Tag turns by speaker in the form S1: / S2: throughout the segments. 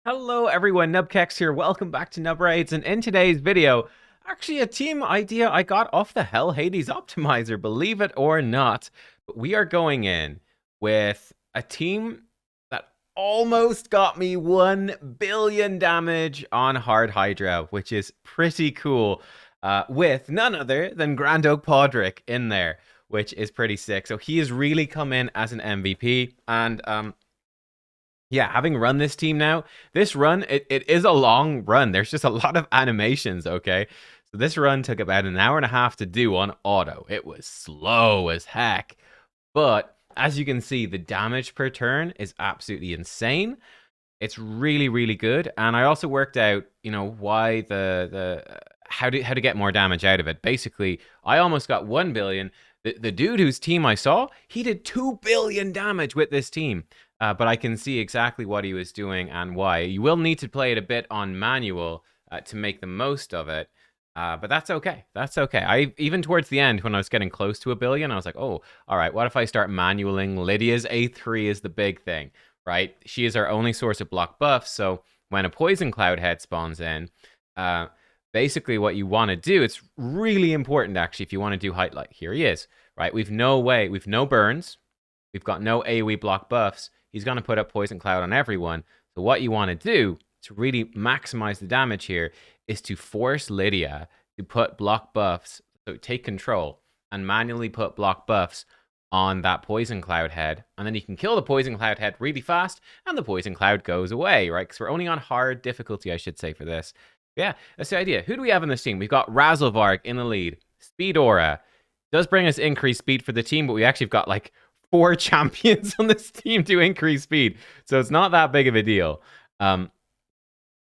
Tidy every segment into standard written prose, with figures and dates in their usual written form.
S1: Hello everyone, nubkeks here. Welcome back to NubRaids, and in today's video, actually a team idea I got off the HellHades optimizer, believe it or not. But we are going in with a team that almost got me 1 billion damage on Hard Hydra, which is pretty cool, with none other than Grand Oak Padraig in there, which is pretty sick. So he has really come in as an MVP, and yeah, having run this team now, this run, it is a long run. There's just a lot of animations, okay? So this run took about an hour and a half to do on auto. It was slow as heck. But as you can see, the damage per turn is absolutely insane. It's really, really good. And I also worked out, why the how to get more damage out of it. Basically, I almost got 1 billion. The dude whose team I saw, he did 2 billion damage with this team. But I can see exactly what he was doing and why. You will need to play it a bit on manual to make the most of it. But that's okay. That's okay. Even towards the end, when I was getting close to 1 billion, I was like, oh, all right, what if I start manualing? Lydia's A3 is the big thing, right? She is our only source of block buffs. So when a poison cloud head spawns in, basically what you want to do, it's really important actually if you want to do height light. Here he is, right? We've no burns. We've got no AoE block buffs. He's going to put up Poison Cloud on everyone. So what you want to do to really maximize the damage here is to force Lydia to put block buffs, so take control, and manually put block buffs on that Poison Cloud head. And then you can kill the Poison Cloud head really fast, and the Poison Cloud goes away, right? Because we're only on hard difficulty, I should say, for this. Yeah, that's the idea. Who do we have in this team? We've got Razzlevarg in the lead. Speed Aura does bring us increased speed for the team, but we actually have got like 4 champions on this team to increase speed. So it's not that big of a deal.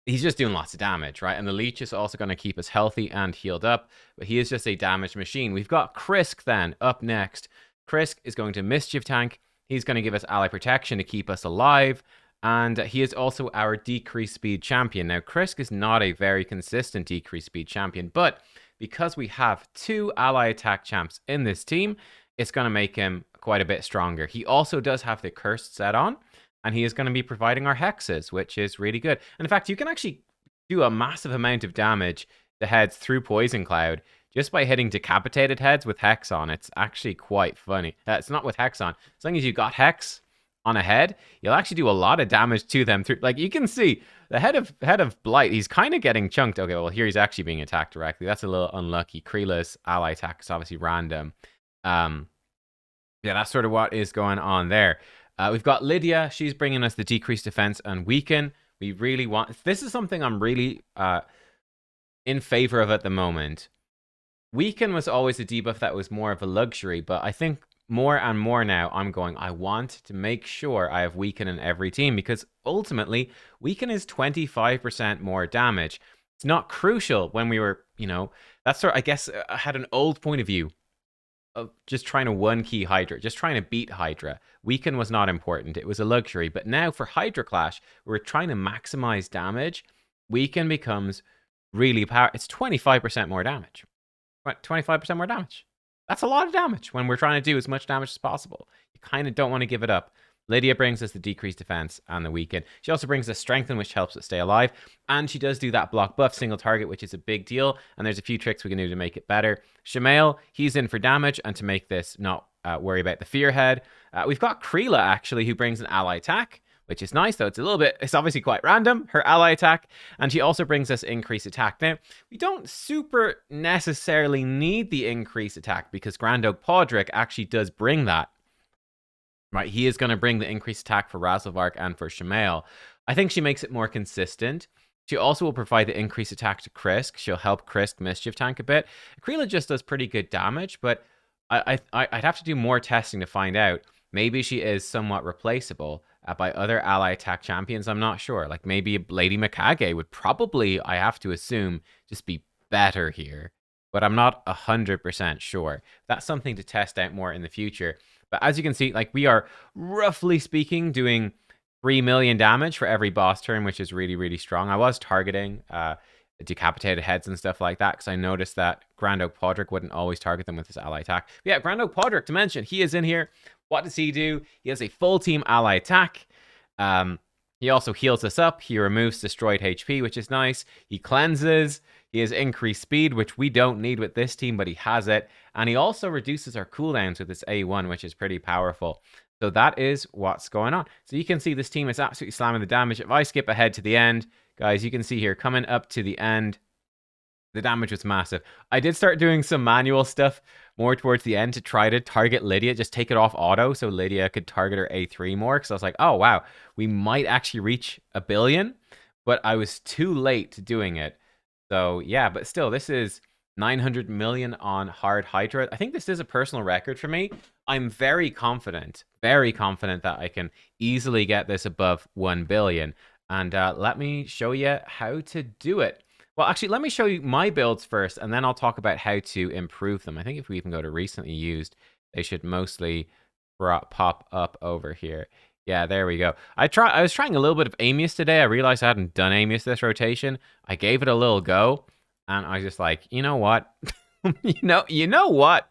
S1: He's just doing lots of damage, right? And the leech is also going to keep us healthy and healed up. But he is just a damage machine. We've got Krisk then up next. Krisk is going to Mischief Tank. He's going to give us ally protection to keep us alive. And he is also our decreased speed champion. Now, Krisk is not a very consistent decreased speed champion, but because we have 2 ally attack champs in this team, it's going to make him quite a bit stronger. He also does have the cursed set on, and he is going to be providing our hexes, which is really good. And in fact, you can actually do a massive amount of damage to heads through Poison Cloud just by hitting decapitated heads with hex on. It's actually quite funny. It's not with hex on. As long as you got hex on a head, you'll actually do a lot of damage to them through. Like you can see the head of Blight, he's kind of getting chunked. Okay, well here he's actually being attacked directly. That's a little unlucky. Kreela's ally attack is obviously random. Yeah, that's sort of what is going on there. We've got Lydia. She's bringing us the decreased defense and weaken. We really want... This is something I'm really in favor of at the moment. Weaken was always a debuff that was more of a luxury, but I think more and more now I'm going, I want to make sure I have weaken in every team, because ultimately, weaken is 25% more damage. It's not crucial when we were, that's sort of, I guess, I had an old point of view of just trying to one-key Hydra, just trying to beat Hydra. Weaken was not important. It was a luxury. But now for Hydra Clash, we're trying to maximize damage. Weaken becomes really powerful. It's 25% more damage. 25% more damage. That's a lot of damage when we're trying to do as much damage as possible. You kind of don't want to give it up. Lydia brings us the decreased defense and the weaken. She also brings us strengthen, which helps us stay alive. And she does do that block buff single target, which is a big deal. And there's a few tricks we can do to make it better. Shamael, he's in for damage and to make this not worry about the fear head. We've got Kreela, actually, who brings an ally attack, which is nice, though. It's obviously quite random, her ally attack. And she also brings us increased attack. Now, we don't super necessarily need the increased attack because Grand Oak Padraig actually does bring that. Right, he is going to bring the increased attack for Razzlevarg and for Shamael. I think she makes it more consistent. She also will provide the increased attack to Krisk. She'll help Krisk Mischief Tank a bit. Kreela just does pretty good damage, but I'd have to do more testing to find out. Maybe she is somewhat replaceable by other ally attack champions. I'm not sure. Like maybe Lady Mikage would probably, I have to assume, just be better here. But I'm not 100% sure. That's something to test out more in the future. But as you can see, like we are roughly speaking doing 3 million damage for every boss turn, which is really, really strong. I was targeting decapitated heads and stuff like that because I noticed that Grand Oak Padraig wouldn't always target them with his ally attack. But yeah, Grand Oak Padraig, to mention, he is in here. What does he do? He has a full team ally attack. He also heals us up. He removes destroyed HP, which is nice. He cleanses. He has increased speed, which we don't need with this team, but he has it. And he also reduces our cooldowns with this A1, which is pretty powerful. So that is what's going on. So you can see this team is absolutely slamming the damage. If I skip ahead to the end, guys, you can see here, coming up to the end, the damage was massive. I did start doing some manual stuff more towards the end to try to target Lydia, just take it off auto so Lydia could target her A3 more. Because I was like, oh, wow, we might actually reach 1 billion. But I was too late to doing it. So, yeah, but still, this is 900 million on Hard Hydra. I think this is a personal record for me. I'm very confident that I can easily get this above 1 billion. And let me show you how to do it. Well, actually, let me show you my builds first, and then I'll talk about how to improve them. I think if we even go to recently used, they should mostly pop up over here. Yeah, there we go. I was trying a little bit of Amius today. I realized I hadn't done Amius this rotation. I gave it a little go, and I was just like, you know what? you know what?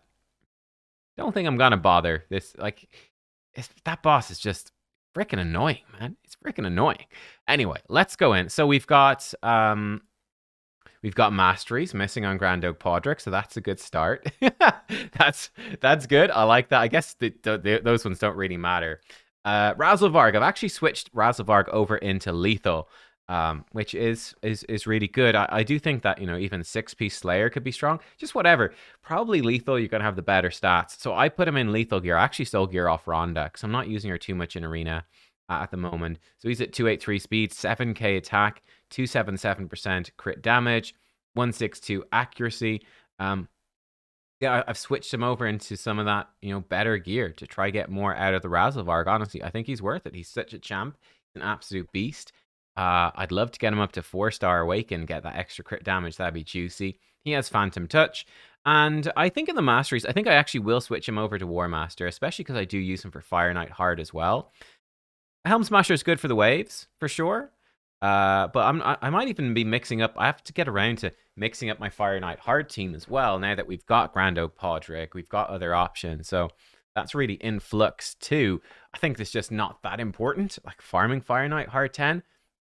S1: Don't think I'm gonna bother. That boss is just freaking annoying, man. It's freaking annoying. Anyway, let's go in. So we've got masteries missing on Grand Oak Padraig, so that's a good start. that's good. I like that. I guess those ones don't really matter. Razzlevarg. I've actually switched Razzlevarg over into lethal, which is really good. I do think that, even 6-piece Slayer could be strong. Just whatever. Probably lethal, you're going to have the better stats. So I put him in lethal gear. I actually stole gear off Rhonda because I'm not using her too much in arena at the moment. So he's at 283 speed, 7k attack, 277% crit damage, 162 accuracy. Yeah, I've switched him over into some of that, better gear to try get more out of the Razzlevarg. Honestly, I think he's worth it. He's such a champ. He's an absolute beast. I'd love to get him up to 4-star Awaken, get that extra crit damage. That'd be juicy. He has Phantom Touch. And I think in the Masteries, I think I actually will switch him over to War Master, especially because I do use him for Fire Knight Hard as well. Helm Smasher is good for the waves, for sure. But I might even be mixing up. I have to get around to mixing up my Fire Knight Hard team as well, now that we've got Grand Oak Padraig. We've got other options. So that's really in flux too. I think it's just not that important. Like farming Fire Knight Hard 10,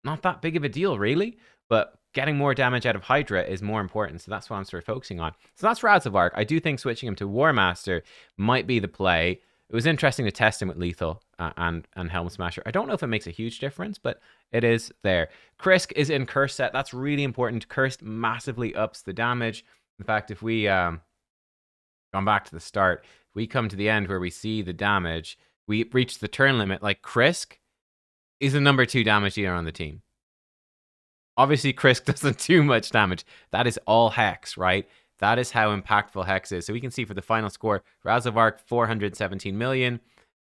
S1: not that big of a deal, really. But getting more damage out of Hydra is more important. So that's what I'm sort of focusing on. So that's Razzlevarg. I do think switching him to War Master might be the play. It was interesting to test him with lethal and Helm Smasher. I don't know if it makes a huge difference, but it is there. Krisk is in Curse set. That's really important. Cursed massively ups the damage. In fact, if we gone back to the start, if we come to the end where we see the damage, we reach the turn limit. Like Krisk is the number 2 damage dealer on the team. Obviously, Krisk doesn't do much damage. That is all Hex, right? That is how impactful Hex is. So we can see for the final score, Razzlevarg 417 million,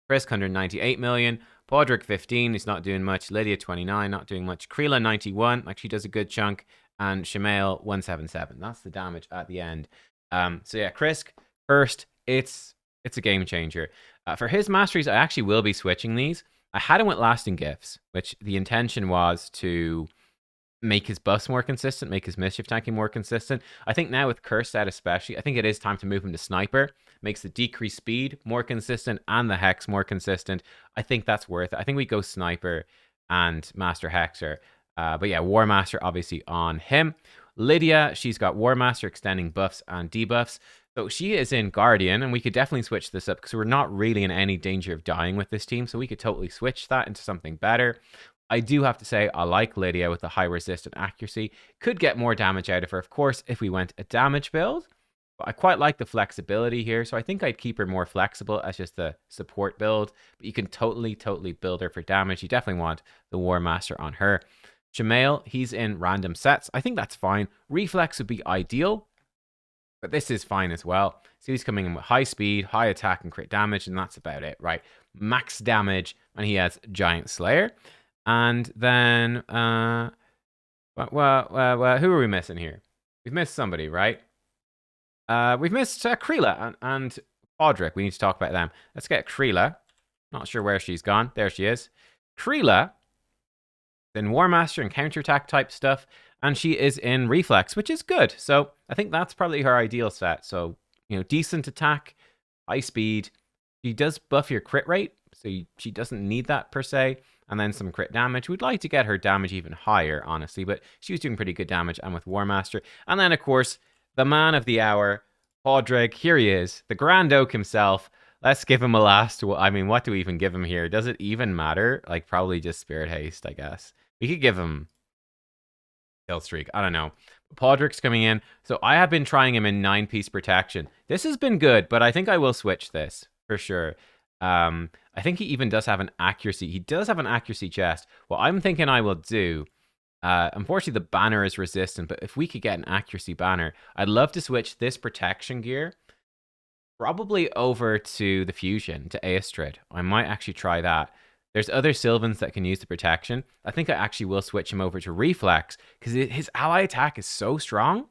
S1: Krisk 198 million, Padraig 15, he's not doing much, Lydia 29, not doing much, Creela 91, like she does a good chunk, and Shemail 177. That's the damage at the end. So yeah, Krisk first, it's a game changer. For his masteries, I actually will be switching these. I had him with lasting gifts, which the intention was to make his buffs more consistent, make his mischief tanking more consistent. I think now with Curse set especially, I think it is time to move him to Sniper. Makes the decreased speed more consistent and the Hex more consistent. I think that's worth it. I think we go Sniper and Master Hexer. But yeah, War Master obviously on him. Lydia, she's got War Master extending buffs and debuffs. So she is in Guardian, and we could definitely switch this up because we're not really in any danger of dying with this team. So we could totally switch that into something better. I do have to say, I like Lydia with the high resistant accuracy. Could get more damage out of her, of course, if we went a damage build. But I quite like the flexibility here, so I think I'd keep her more flexible as just a support build. But you can totally build her for damage. You definitely want the War Master on her. Shemail, he's in random sets. I think that's fine. Reflex would be ideal, but this is fine as well. So he's coming in with high speed, high attack, and crit damage, and that's about it, right? Max damage, and he has Giant Slayer. And then, who are we missing here? We've missed somebody, right? We've missed Creela and Padraig. We need to talk about them. Let's get Creela. Not sure where she's gone. There she is. Creela, then War Master and counterattack type stuff, and she is in Reflex, which is good. So I think that's probably her ideal set. So, decent attack, high speed. She does buff your crit rate, so she doesn't need that per se. and then some crit damage. We'd like to get her damage even higher, honestly, but she was doing pretty good damage, and with War Master. And then, of course, the man of the hour, Padraig. Here he is, the Grand Oak himself. Let's give him a last. I mean, what do we even give him here? Does it even matter? Like, probably just Spirit Haste, I guess. We could give him Kill Streak. I don't know. Padraig's coming in. So I have been trying him in 9-piece protection. This has been good, but I think I will switch this for sure. I think he even does have an accuracy. He does have an accuracy chest. What I'm thinking I will do, unfortunately the banner is resistant, but if we could get an accuracy banner, I'd love to switch this protection gear probably over to the fusion, to Aestrid. I might actually try that. There's other Sylvans that can use the protection. I think I actually will switch him over to Reflex, because his ally attack is so strong.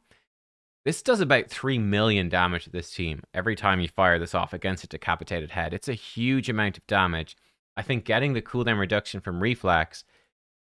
S1: This does about 3 million damage to this team every time you fire this off against a decapitated head. It's a huge amount of damage. I think getting the cooldown reduction from Reflex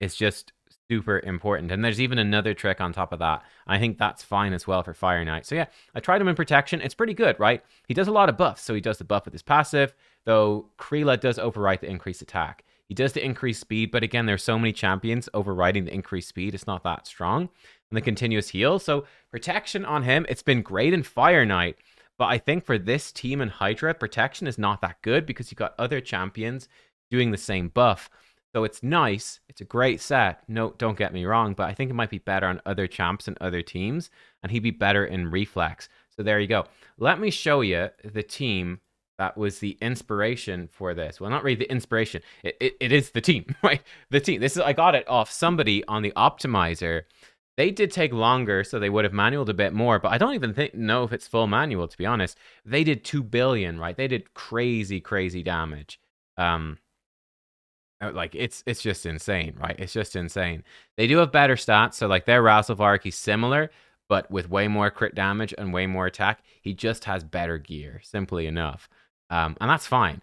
S1: is just super important. And there's even another trick on top of that. I think that's fine as well for Fire Knight. So yeah, I tried him in protection. It's pretty good, right? He does a lot of buffs. So he does the buff with his passive, though Kreela does overwrite the increased attack. He does the increased speed, but again, there's so many champions overriding the increased speed. It's not that strong. And the continuous heal. So protection on him, it's been great in Fire Knight. But I think for this team in Hydra, protection is not that good because you've got other champions doing the same buff. So it's nice. It's a great set. No, don't get me wrong, but I think it might be better on other champs and other teams, and he'd be better in Reflex. So there you go. Let me show you the team that was the inspiration for this. Well, not really the inspiration. It is the team, right? The team. This is, I got it off somebody on the optimiser. They did take longer, so they would have manualed a bit more, but I don't even know if it's full manual, to be honest. They did 2 billion, right? They did crazy, crazy damage. Like, it's just insane, right? It's just insane. They do have better stats, so like their Razzlevark, he's similar, but with way more crit damage and way more attack. He just has better gear, simply enough. And that's fine.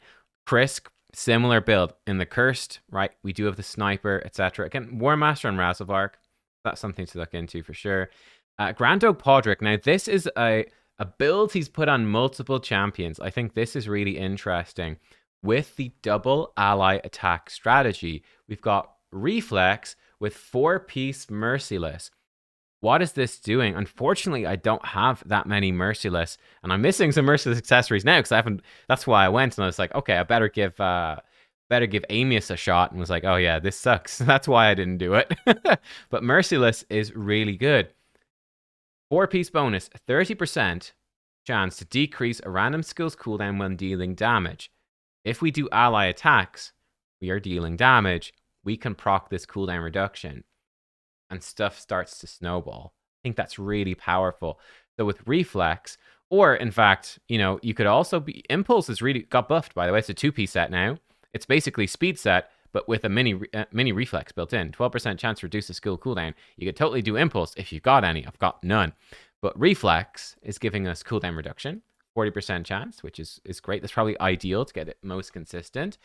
S1: Krisk, similar build. In the Cursed, right, we do have the Sniper, etc. Again, War Master and Razzlevark. That's something to look into for sure. Grand Oak Padraig. Now, this is a build he's put on multiple champions. I think this is really interesting. With the double ally attack strategy, we've got Reflex with 4-piece Merciless. What is this doing? Unfortunately, I don't have that many Merciless, and I'm missing some Merciless accessories now because I haven't. That's why I went and I was like, okay, I better give Amius a shot, and was like, oh yeah, this sucks. That's why I didn't do it. But Merciless is really good. 4-piece bonus, 30% chance to decrease a random skill's cooldown when dealing damage. If we do ally attacks, we are dealing damage. We can proc this cooldown reduction, and stuff starts to snowball. I think that's really powerful. So with Reflex, or in fact, you know, you could also be Impulse is really got buffed, by the way. It's a 2-piece set now. It's basically speed set, but with a mini Reflex built in. 12% chance to reduce the skill cooldown. You could totally do Impulse if you've got any. I've got none. But Reflex is giving us cooldown reduction. 40% chance, which is great. That's probably ideal to get it most consistent.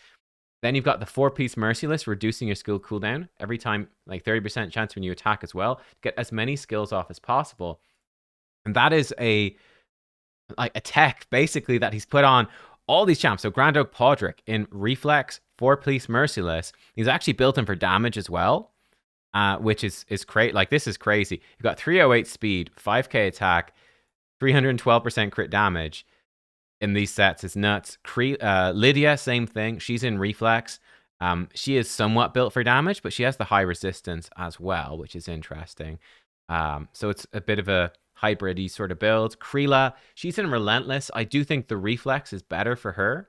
S1: Then you've got the 4-piece Merciless, reducing your skill cooldown every time, like 30% chance when you attack as well, to get as many skills off as possible. And that is a tech, basically, that he's put on all these champs. So Grand Oak Padraig in Reflex, 4-piece Merciless. He's actually built in for damage as well, which is great. Like, this is crazy. You've got 308 speed, 5k attack, 312% crit damage in these sets. Is nuts. Lydia, same thing. She's in Reflex. She is somewhat built for damage, but she has the high resistance as well, which is interesting. So it's a bit of a hybrid-y sort of build. Kreela, she's in Relentless. I do think the Reflex is better for her.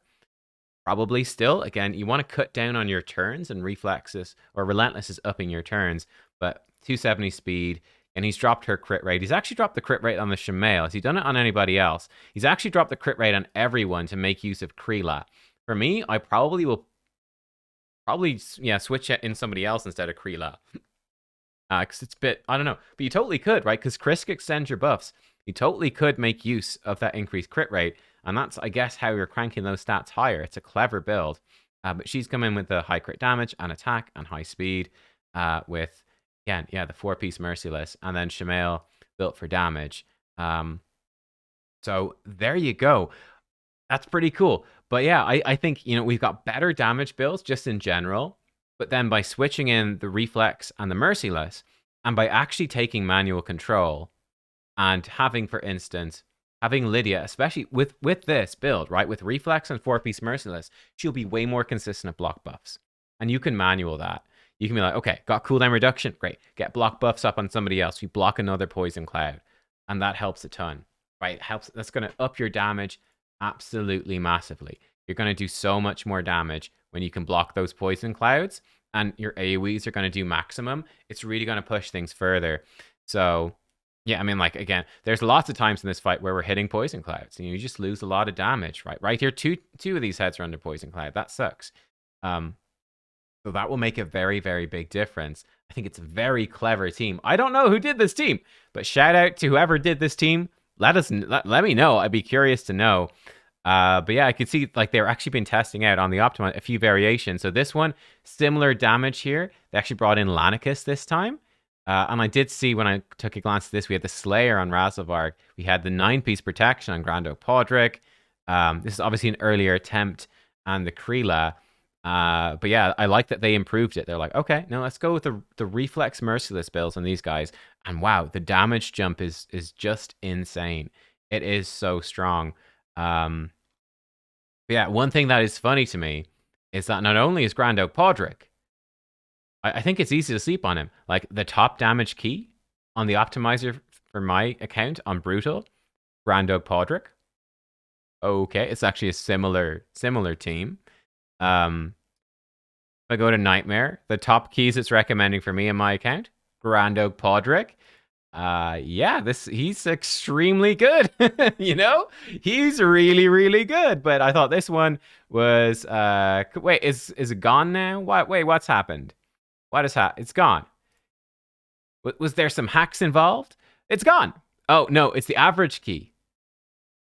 S1: Probably still. Again, you want to cut down on your turns, and Reflexes or Relentless is upping your turns, but 270 speed. And he's dropped her crit rate. He's actually dropped the crit rate on the Shemale. Has he done it on anybody else? He's actually dropped the crit rate on everyone to make use of Kreela. For me, I probably will switch it in somebody else instead of Kreela. Because it's a bit, I don't know. But you totally could, right? Because Krisk extends your buffs. You totally could make use of that increased crit rate. And that's, I guess, how you're cranking those stats higher. It's a clever build. But she's come in with the high crit damage and attack and high speed with... Again, yeah, the 4-piece Merciless, and then Shemale built for damage. So there you go. That's pretty cool. But yeah, I think, you know, we've got better damage builds just in general. But then by switching in the reflex and the merciless, and by actually taking manual control and having, for instance, having Lydia, especially with this build, right, with reflex and 4-piece merciless, she'll be way more consistent at block buffs. And you can manual that. You can be like, okay, got cooldown reduction, great. Get block buffs up on somebody else. You block another poison cloud, and that helps a ton, right? It helps. That's going to up your damage absolutely massively. You're going to do so much more damage when you can block those poison clouds, and your AoEs are going to do maximum. It's really going to push things further. So yeah, I mean, like, again, there's lots of times in this fight where we're hitting poison clouds and you just lose a lot of damage, right? Right here, two of these heads are under poison cloud. That sucks. So that will make a very, very big difference. I think it's a very clever team. I don't know who did this team, but shout out to whoever did this team. Let me know. I'd be curious to know. But yeah, I could see like they're actually been testing out on the Optima a few variations. So this one, similar damage here. They actually brought in Lanicus this time. And I did see when I took a glance at this, we had the Slayer on Razelvarg. We had the 9-piece protection on Grand Oak Padraig. This is obviously an earlier attempt, and the Kreela. But yeah, I like that they improved it. They're like, okay, now let's go with the reflex merciless builds on these guys. And wow, the damage jump is just insane. It is so strong. But yeah, one thing that is funny to me is that not only is Grand Oak Padraig, I think it's easy to sleep on him. Like the top damage key on the optimizer for my account on Brutal, Grand Oak Padraig. Okay, it's actually a similar team. If I go to Nightmare, the top keys it's recommending for me in my account, Grand Oak Padraig. Yeah, he's extremely good. You know, he's really, really good. But I thought this one was wait, is it gone now? Wait, what's happened? What is it's gone. Was there some hacks involved? It's gone. Oh no, it's the average key.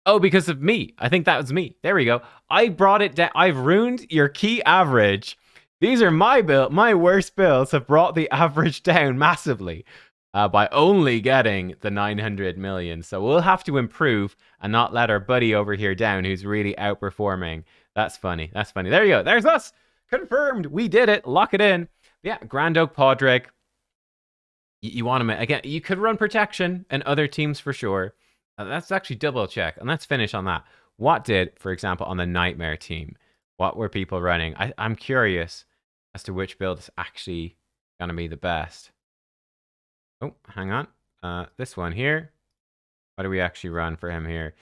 S1: Oh, because of me. I think that was me. There we go. I brought it down. I've ruined your key average. These are my worst builds have brought the average down massively by only getting the 900 million. So we'll have to improve and not let our buddy over here down who's really outperforming. That's funny. That's funny. There you go. There's us. Confirmed. We did it. Lock it in. Yeah, Grand Oak Padraig. You want him again? You could run protection and other teams for sure. Let's actually double check and let's finish on that. What did, for example, on the Nightmare team? What were people running? I'm curious as to which build is actually going to be the best. Oh, hang on. This one here. What do we actually run for him here?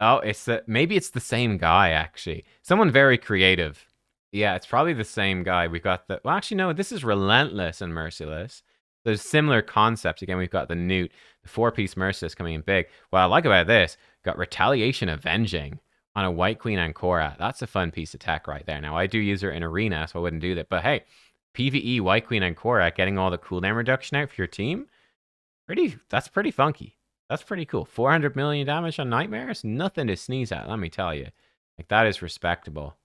S1: Oh, maybe it's the same guy actually. Someone very creative. Yeah, it's probably the same guy. We've got well, actually, no, this is Relentless and Merciless. There's similar concepts. Again, we've got the Newt, the 4-piece Merciless coming in big. What I like about this, got Retaliation Avenging on a White Queen and Cora. That's a fun piece of tech right there. Now, I do use her in Arena, so I wouldn't do that. But hey, PvE, White Queen and Cora, getting all the cooldown reduction out for your team, that's pretty funky. That's pretty cool. 400 million damage on Nightmares? Nothing to sneeze at, let me tell you. Like, that is respectable.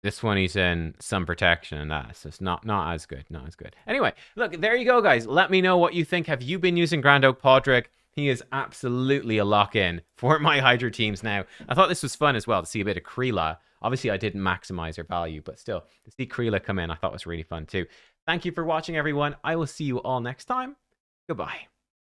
S1: This one, he's in some protection, and that's just not as good. Not as good. Anyway, look, there you go, guys. Let me know what you think. Have you been using Grand Oak Padraig? He is absolutely a lock-in for my Hydra teams now. I thought this was fun as well to see a bit of Kreela. Obviously, I didn't maximize her value, but still, to see Kreela come in, I thought was really fun too. Thank you for watching, everyone. I will see you all next time. Goodbye.